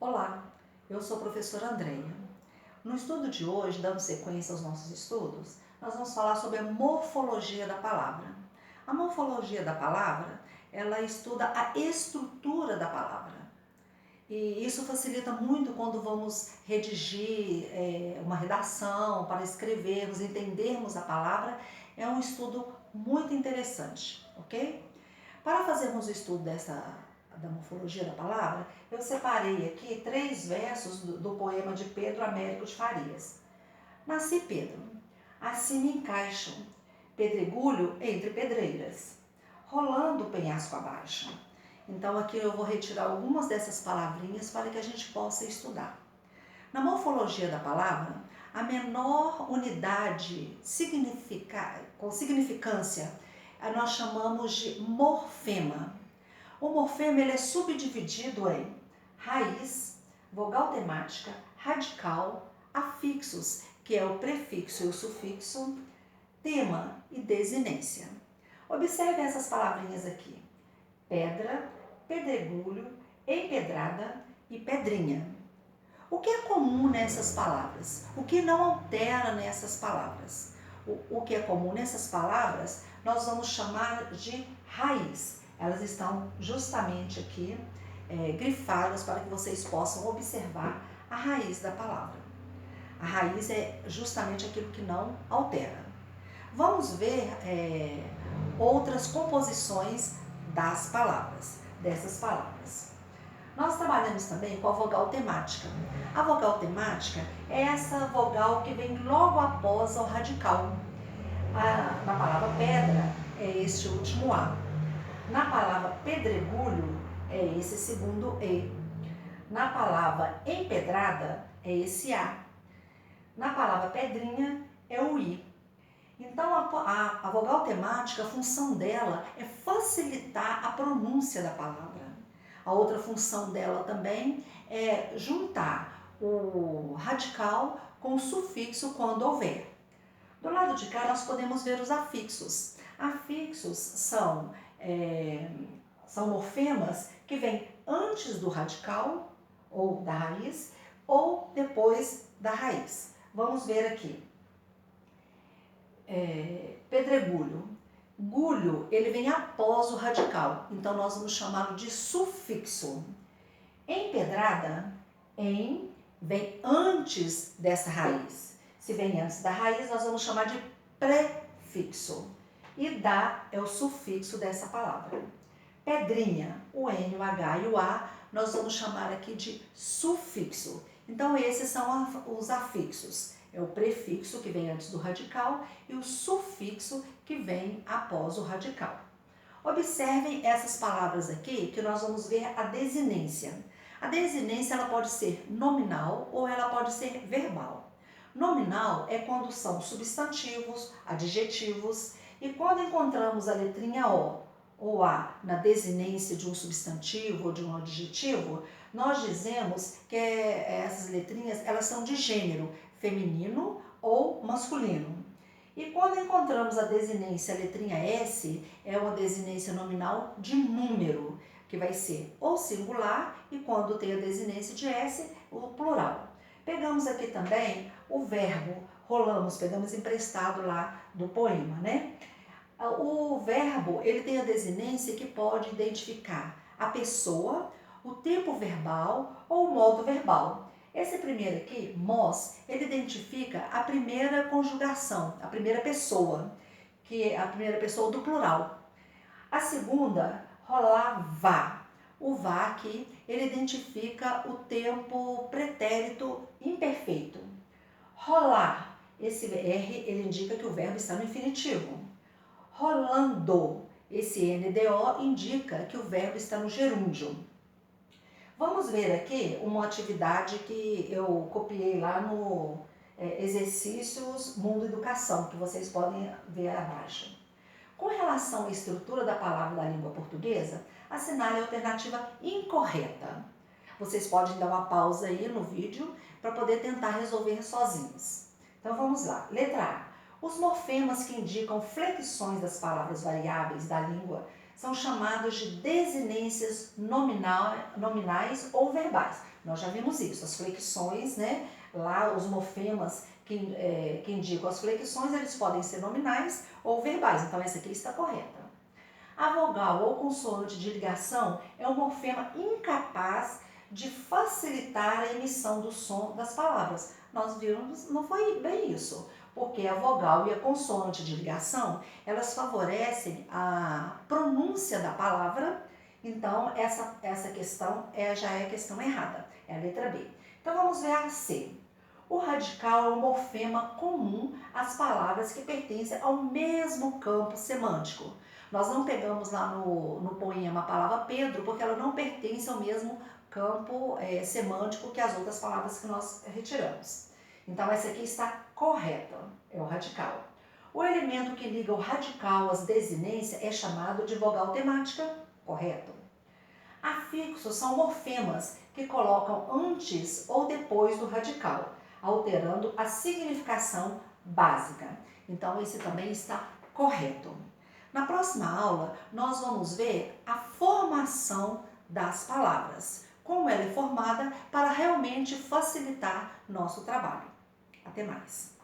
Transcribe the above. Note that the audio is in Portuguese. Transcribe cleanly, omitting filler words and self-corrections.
Olá, eu sou a professora Andreia. No estudo de hoje, dando sequência aos nossos estudos, nós vamos falar sobre a morfologia da palavra. A morfologia da palavra, ela estuda a estrutura da palavra. E isso facilita muito quando vamos redigir uma redação, para escrevermos, entendermos a palavra. É um estudo muito interessante, ok? Para fazermos o estudo da morfologia da palavra, eu separei aqui 3 versos do poema de Pedro Américo de Farias. Nasci Pedro, assim me encaixam, pedregulho entre pedreiras, rolando o penhasco abaixo. Então aqui eu vou retirar algumas dessas palavrinhas para que a gente possa estudar. Na morfologia da palavra, a menor unidade com significância nós chamamos de morfema. O morfema ele é subdividido em raiz, vogal temática, radical, afixos, que é o prefixo e o sufixo, tema e desinência. Observe essas palavrinhas aqui: pedra, pedregulho, empedrada e pedrinha. O que é comum nessas palavras? O que não altera nessas palavras? O que é comum nessas palavras nós vamos chamar de raiz. Elas estão justamente aqui grifadas para que vocês possam observar a raiz da palavra. A raiz é justamente aquilo que não altera. Vamos ver outras composições das palavras, dessas palavras. Nós trabalhamos também com a vogal temática. A vogal temática é essa vogal que vem logo após o radical. Na palavra pedra é este último A. Na palavra pedregulho é esse segundo E. Na palavra empedrada é esse A. Na palavra pedrinha é o I. Então a vogal temática, a função dela é facilitar a pronúncia da palavra. A outra função dela também é juntar o radical com o sufixo quando houver. Do lado de cá nós podemos ver os afixos. Afixos são morfemas que vêm antes do radical ou da raiz ou depois da raiz. Vamos ver aqui. Pedregulho. Gulho, ele vem após o radical, então nós vamos chamá-lo de sufixo. Empedrada, vem antes dessa raiz. Se vem antes da raiz, nós vamos chamar de prefixo. E dá é o sufixo dessa palavra. Pedrinha, o N, o H e o A, nós vamos chamar aqui de sufixo. Então esses são os afixos. É o prefixo que vem antes do radical e o sufixo que vem após o radical. Observem essas palavras aqui que nós vamos ver a desinência. A desinência ela pode ser nominal ou ela pode ser verbal. Nominal é quando são substantivos, adjetivos, e quando encontramos a letrinha O ou A na desinência de um substantivo ou de um adjetivo, nós dizemos que essas letrinhas elas são de gênero feminino ou masculino. E quando encontramos a desinência, a letrinha S, é uma desinência nominal de número, que vai ser ou singular, e quando tem a desinência de S, o plural. Pegamos aqui também o verbo, rolamos, pegamos emprestado lá do poema, né? O verbo, ele tem a desinência que pode identificar a pessoa, o tempo verbal ou o modo verbal. Esse primeiro aqui, mos, ele identifica a primeira conjugação, a primeira pessoa, que é a primeira pessoa do plural. A segunda, rolava. O vá aqui, ele identifica o tempo pretérito imperfeito. Rolar, esse R, ele indica que o verbo está no infinitivo. Rolando, esse NDO indica que o verbo está no gerúndio. Vamos ver aqui uma atividade que eu copiei lá no Exercícios Mundo Educação, que vocês podem ver abaixo. Com relação à estrutura da palavra da língua portuguesa, assinale a alternativa incorreta. Vocês podem dar uma pausa aí no vídeo para poder tentar resolver sozinhos. Então vamos lá. Letra A. Os morfemas que indicam flexões das palavras variáveis da língua são chamados de desinências nominais ou verbais. Nós já vimos isso, as flexões, né? Lá os morfemas que indicam as flexões, eles podem ser nominais ou verbais, então essa aqui está correta. A vogal ou consoante de ligação é um morfema incapaz de facilitar a emissão do som das palavras. Nós vimos, não foi bem isso, porque a vogal e a consoante de ligação, elas favorecem a pronúncia da palavra, então essa questão já é a questão errada, é a letra B. Então vamos ver a C. O radical é um morfema comum às palavras que pertencem ao mesmo campo semântico. Nós não pegamos lá no poema a palavra Pedro, porque ela não pertence ao mesmo campo semântico que as outras palavras que nós retiramos. Então, essa aqui está correta, é o radical. O elemento que liga o radical às desinências é chamado de vogal temática, correto. Afixos são morfemas que colocam antes ou depois do radical, alterando a significação básica. Então, esse também está correto. Na próxima aula, nós vamos ver a formação das palavras, como ela é formada para realmente facilitar nosso trabalho. Até mais!